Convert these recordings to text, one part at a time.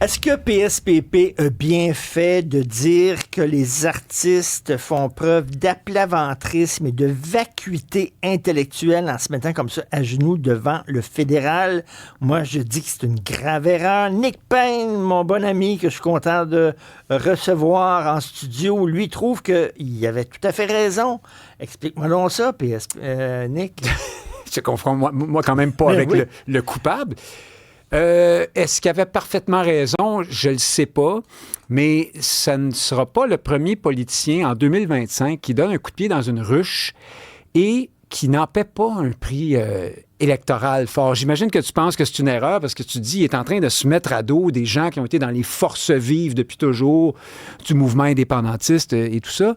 Est-ce que PSPP a bien fait de dire que les artistes font preuve d'aplaventrisme et de vacuité intellectuelle en se mettant comme ça à genoux devant le fédéral? Moi, je dis que c'est une grave erreur. Nick Payne, mon bon ami, que je suis content de recevoir en studio, lui trouve qu'il avait tout à fait raison. Explique-moi donc ça, Nick. Je comprends, moi quand même pas avec le coupable. Est-ce qu'il avait parfaitement raison? Je le sais pas, mais ça ne sera pas le premier politicien en 2025 qui donne un coup de pied dans une ruche et qui n'en paie pas un prix électoral fort. J'imagine que tu penses que c'est une erreur parce que tu dis qu'il est en train de se mettre à dos des gens qui ont été dans les forces vives depuis toujours du mouvement indépendantiste et tout ça.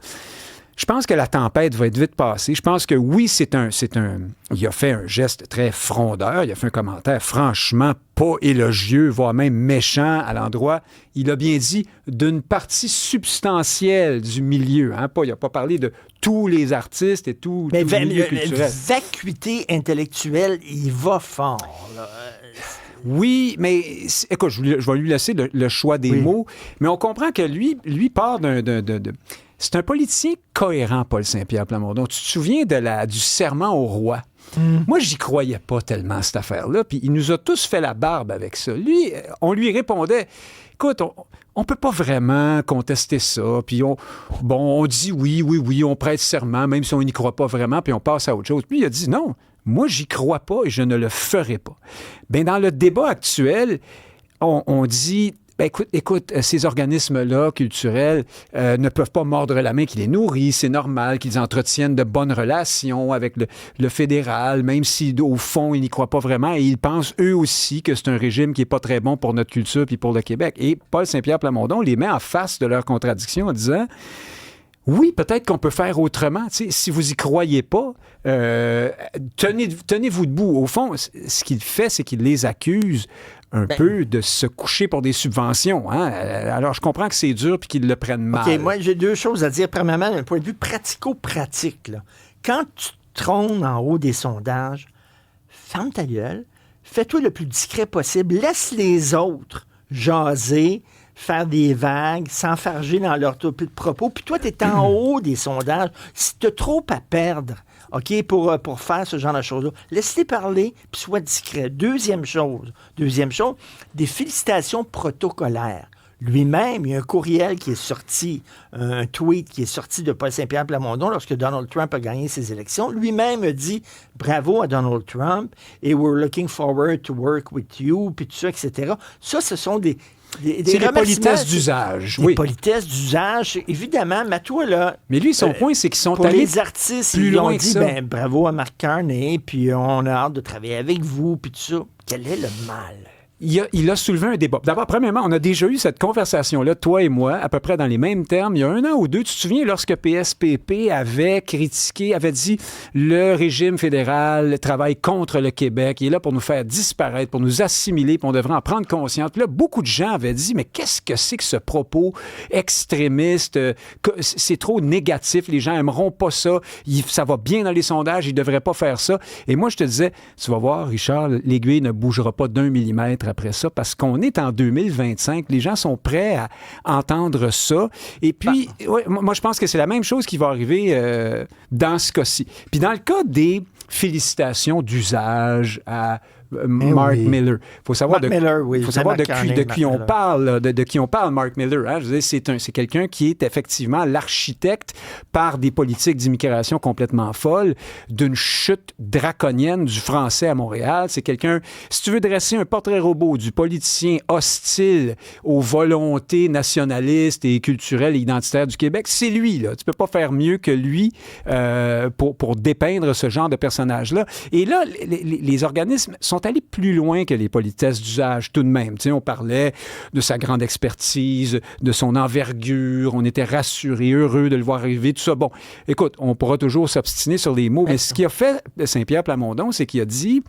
Je pense que la tempête va être vite passée. Je pense que oui, il a fait un geste très frondeur. Il a fait un commentaire franchement pas élogieux, voire même méchant à l'endroit. Il a bien dit d'une partie substantielle du milieu. Hein? Il n'a pas parlé de tous les artistes et tout le milieu culturel. Vacuité intellectuelle, il va fort, là. Oui, mais écoute, je vais lui laisser le choix des mots, mais on comprend que lui part c'est un politicien cohérent, Paul Saint-Pierre Plamondon. Tu te souviens du serment au roi? Moi, j'y croyais pas tellement, cette affaire-là, puis il nous a tous fait la barbe avec ça. Lui, on lui répondait, écoute, on peut pas vraiment contester ça, puis on dit oui, on prête serment, même si on n'y croit pas vraiment, puis on passe à autre chose. Puis il a dit non, moi, j'y crois pas et je ne le ferai pas. Bien, dans le débat actuel, on dit... Écoute, ces organismes-là culturels ne peuvent pas mordre la main qui les nourrit. C'est normal qu'ils entretiennent de bonnes relations avec le fédéral, même si, au fond, ils n'y croient pas vraiment. Et ils pensent, eux aussi, que c'est un régime qui n'est pas très bon pour notre culture puis pour le Québec. Et Paul Saint-Pierre Plamondon les met en face de leurs contradictions en disant... Oui, peut-être qu'on peut faire autrement. T'sais, si vous y croyez pas, tenez-vous debout. Au fond, ce qu'il fait, c'est qu'il les accuse un peu de se coucher pour des subventions. Hein? Alors, je comprends que c'est dur et qu'ils le prennent mal. OK, moi, j'ai deux choses à dire. Premièrement, d'un point de vue pratico-pratique, là. Quand tu trônes en haut des sondages, ferme ta gueule, fais-toi le plus discret possible, laisse les autres jaser, faire des vagues, s'enfarger dans leur topic de propos, puis toi, tu es en haut des sondages. Si tu as trop à perdre, OK, pour faire ce genre de choses-là, laisse-les parler, puis sois discret. Deuxième chose, des félicitations protocolaires. Lui-même, il y a un courriel qui est sorti, un tweet qui est sorti de Paul Saint-Pierre Plamondon lorsque Donald Trump a gagné ses élections. Lui-même a dit bravo à Donald Trump et we're looking forward to work with you, puis tout ça, etc. Ça, ce sont des politesses d'usage. Des politesses d'usage, évidemment. Mais toi, là... Mais lui, son point, c'est qu'ils sont pour allés les artistes, plus ils loin ont que dit, ça. Bravo à Mark Carney, puis on a hâte de travailler avec vous, puis tout ça. Quel est le mal? Il a soulevé un débat. D'abord, premièrement, on a déjà eu cette conversation-là, toi et moi, à peu près dans les mêmes termes, il y a 1 an ou 2. Tu te souviens, lorsque PSPP avait dit le régime fédéral travaille contre le Québec, il est là pour nous faire disparaître, pour nous assimiler, puis on devrait en prendre conscience. Puis là, beaucoup de gens avaient dit, mais qu'est-ce que c'est que ce propos extrémiste? C'est trop négatif, les gens aimeront pas ça, ça va bien dans les sondages, ils devraient pas faire ça. Et moi, je te disais, tu vas voir, Richard, l'aiguille ne bougera pas d'1 millimètre après ça, parce qu'on est en 2025. Les gens sont prêts à entendre ça. Et puis, moi, je pense que c'est la même chose qui va arriver dans ce cas-ci. Puis dans le cas des félicitations d'usage à Mark Miller. Il faut savoir de qui on parle, de qui on parle, Mark Miller. Hein? Je veux dire, c'est quelqu'un qui est effectivement l'architecte par des politiques d'immigration complètement folles, d'une chute draconienne du français à Montréal. C'est quelqu'un, si tu veux dresser un portrait robot du politicien hostile aux volontés nationalistes et culturelles et identitaires du Québec, c'est lui. Là. Tu peux pas faire mieux que lui pour dépeindre ce genre de personnage-là. Et là, les organismes sont allés plus loin que les politesses d'usage tout de même. Tu sais, on parlait de sa grande expertise, de son envergure, on était rassurés, heureux de le voir arriver, tout ça. Bon, écoute, on pourra toujours s'obstiner sur les mots, mais ce qu'il a fait Saint-Pierre Plamondon, c'est qu'il a dit,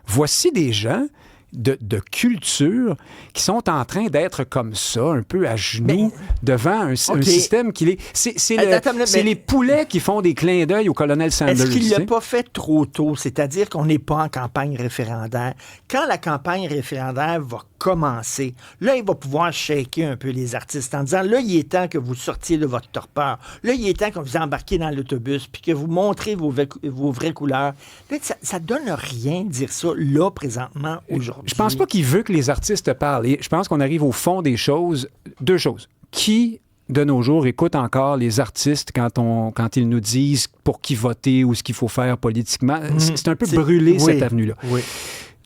voici des gens de culture qui sont en train d'être comme ça, un peu à genoux, devant un système qui les... C'est les poulets qui font des clins d'œil au colonel Sanders. Est-ce qu'il ne l'a pas fait trop tôt? C'est-à-dire qu'on n'est pas en campagne référendaire. Quand la campagne référendaire va commencer, là, il va pouvoir shaker un peu les artistes en disant, là, il est temps que vous sortiez de votre torpeur. Là, il est temps que vous embarquiez dans l'autobus puis que vous montrez vos vraies couleurs. Là, ça donne rien de dire ça, là, présentement, aujourd'hui. Je pense pas qu'il veut que les artistes parlent. Et je pense qu'on arrive au fond des choses. Deux choses. Qui, de nos jours, écoute encore les artistes quand ils nous disent pour qui voter ou ce qu'il faut faire politiquement? C'est un peu brûlé, cette avenue-là. Oui.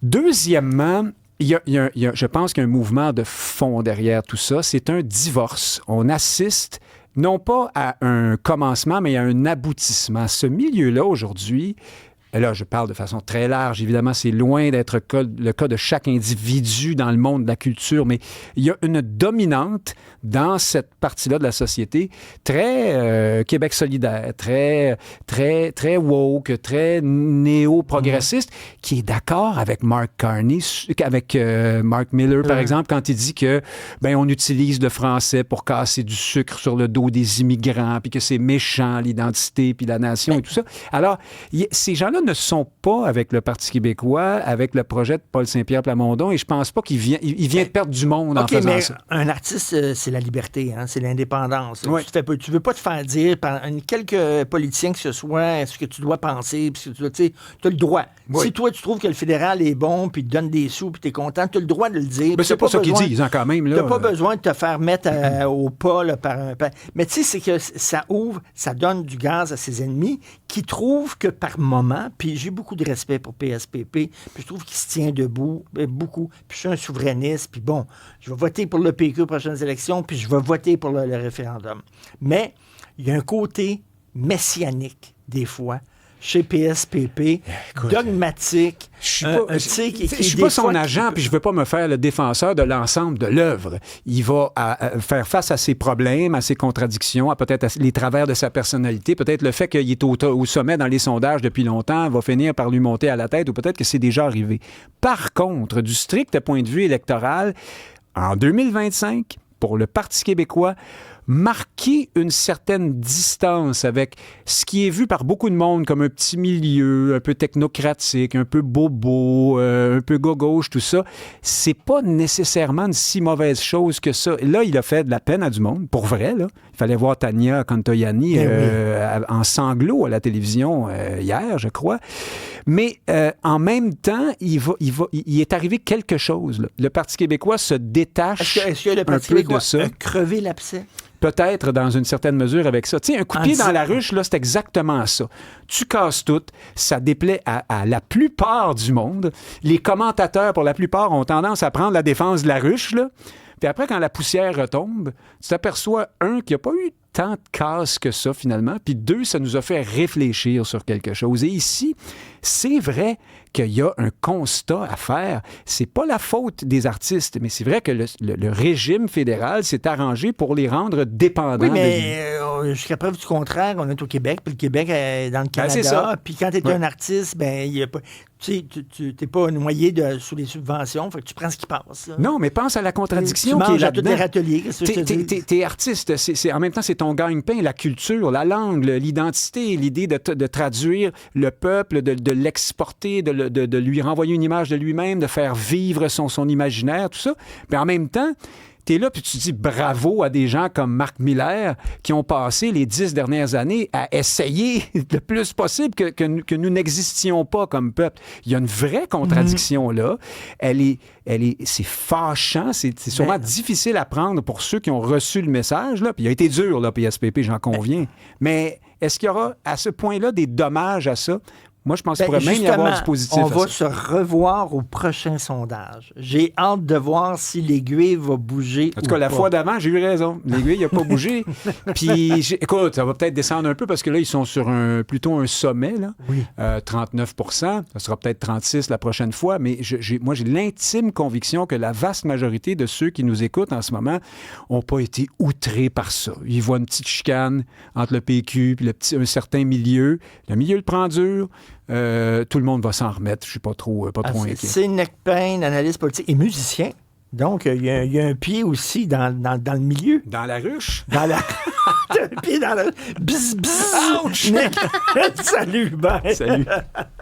Deuxièmement, je pense qu'il y a un mouvement de fond derrière tout ça. C'est un divorce. On assiste non pas à un commencement, mais à un aboutissement. Ce milieu-là, aujourd'hui, et là, je parle de façon très large. Évidemment, c'est loin d'être le cas de chaque individu dans le monde de la culture, mais il y a une dominante dans cette partie-là de la société très Québec solidaire, très, très, très woke, très néo-progressiste, qui est d'accord avec Mark Carney, avec Mark Miller, par exemple, quand il dit que on utilise le français pour casser du sucre sur le dos des immigrants, puis que c'est méchant, l'identité, puis la nation et tout ça. Alors, ces gens-là ne sont pas avec le Parti québécois, avec le projet de Paul Saint-Pierre Plamondon, et je pense pas qu'il vient de perdre du monde en faisant ça. Un artiste, c'est la liberté, hein, c'est l'indépendance. Oui. Tu veux pas te faire dire par quelques politiciens que ce soit ce que tu dois penser, puis tu as le droit. Oui. Si toi, tu trouves que le fédéral est bon, puis te donne des sous, puis tu es content, tu as le droit de le dire. Mais c'est pas ça qu'ils disent, hein, quand même. Tu n'as pas besoin de te faire mettre au pas là, par un... Mais tu sais, c'est que ça ouvre, ça donne du gaz à ses ennemis qui trouvent que par moment, puis j'ai beaucoup de respect pour PSPP, puis je trouve qu'il se tient debout beaucoup, puis je suis un souverainiste, puis bon, je vais voter pour le PQ aux prochaines élections, puis je vais voter pour le référendum. Mais il y a un côté messianique, des fois, chez PSPP, dogmatique. Je suis pas son agent, puis je veux pas me faire le défenseur de l'ensemble de l'œuvre. Il va faire face à ses problèmes, à ses contradictions, à peut-être les travers de sa personnalité, peut-être le fait qu'il est au sommet dans les sondages depuis longtemps va finir par lui monter à la tête, ou peut-être que c'est déjà arrivé. Par contre, du strict point de vue électoral, en 2025, pour le Parti québécois, marquer une certaine distance avec ce qui est vu par beaucoup de monde comme un petit milieu, un peu technocratique, un peu bobo, un peu gauche, tout ça, c'est pas nécessairement une si mauvaise chose que ça. Là, il a fait de la peine à du monde, pour vrai, là. Il fallait voir Tania Contoyani en sanglots à la télévision hier, je crois. Mais en même temps, il est arrivé quelque chose, là. Le Parti québécois se détache est-ce que le Parti québécois a crevé l'abcès? Peut-être dans une certaine mesure avec ça. Tu sais, un coup de pied dans la ruche, là, c'est exactement ça. Tu casses tout, ça déplaît à la plupart du monde. Les commentateurs, pour la plupart, ont tendance à prendre la défense de la ruche, là. Puis après, quand la poussière retombe, tu t'aperçois, un, qu'il n'y a pas eu tant de casse que ça, finalement, puis deux, ça nous a fait réfléchir sur quelque chose. Et ici, c'est vrai qu'il y a un constat à faire. C'est pas la faute des artistes, mais c'est vrai que le régime fédéral s'est arrangé pour les rendre dépendants. Oui, mais jusqu'à preuve du contraire, on est au Québec, puis le Québec est dans le Canada. C'est ça. Puis quand tu es un artiste, il y a pas... Tu n'es pas noyé sous les subventions, fait que tu prends ce qui passe. Là. Non, mais pense à la contradiction qui est là-dedans. Tu manges à tous les râteliers. T'es artiste, en même temps, c'est ton gagne-pain, la culture, la langue, l'identité, l'idée de traduire le peuple, de l'exporter, de lui renvoyer une image de lui-même, de faire vivre son imaginaire, tout ça. Mais en même temps, t'es là, puis tu dis bravo à des gens comme Mark Miller qui ont passé les 10 dernières années à essayer le plus possible que nous n'existions pas comme peuple. Il y a une vraie contradiction là. C'est fâchant, c'est sûrement difficile à prendre pour ceux qui ont reçu le message, là. Puis il a été dur, là, PSPP, j'en conviens. Mais est-ce qu'il y aura à ce point-là des dommages à ça? Moi, je pense qu'il pourrait même y avoir du positif. On va se revoir au prochain sondage. J'ai hâte de voir si l'aiguille va bouger. En tout cas, la fois d'avant, j'ai eu raison. L'aiguille n'a pas bougé. Puis, écoute, ça va peut-être descendre un peu parce que là, ils sont sur plutôt un sommet, là. Oui. 39 %. Ça sera peut-être 36 la prochaine fois. Mais moi, j'ai l'intime conviction que la vaste majorité de ceux qui nous écoutent en ce moment n'ont pas été outrés par ça. Ils voient une petite chicane entre le PQ et un certain milieu. Le milieu le prend dur. tout le monde va s'en remettre. Je suis pas trop inquiet. C'est Nick Payne, analyste politique et musicien. Donc, il y a un pied aussi dans le milieu. Dans la ruche? Dans la... un pied dans la... Bzz, bzz. Ouch! Nick. Salut, bye. Salut.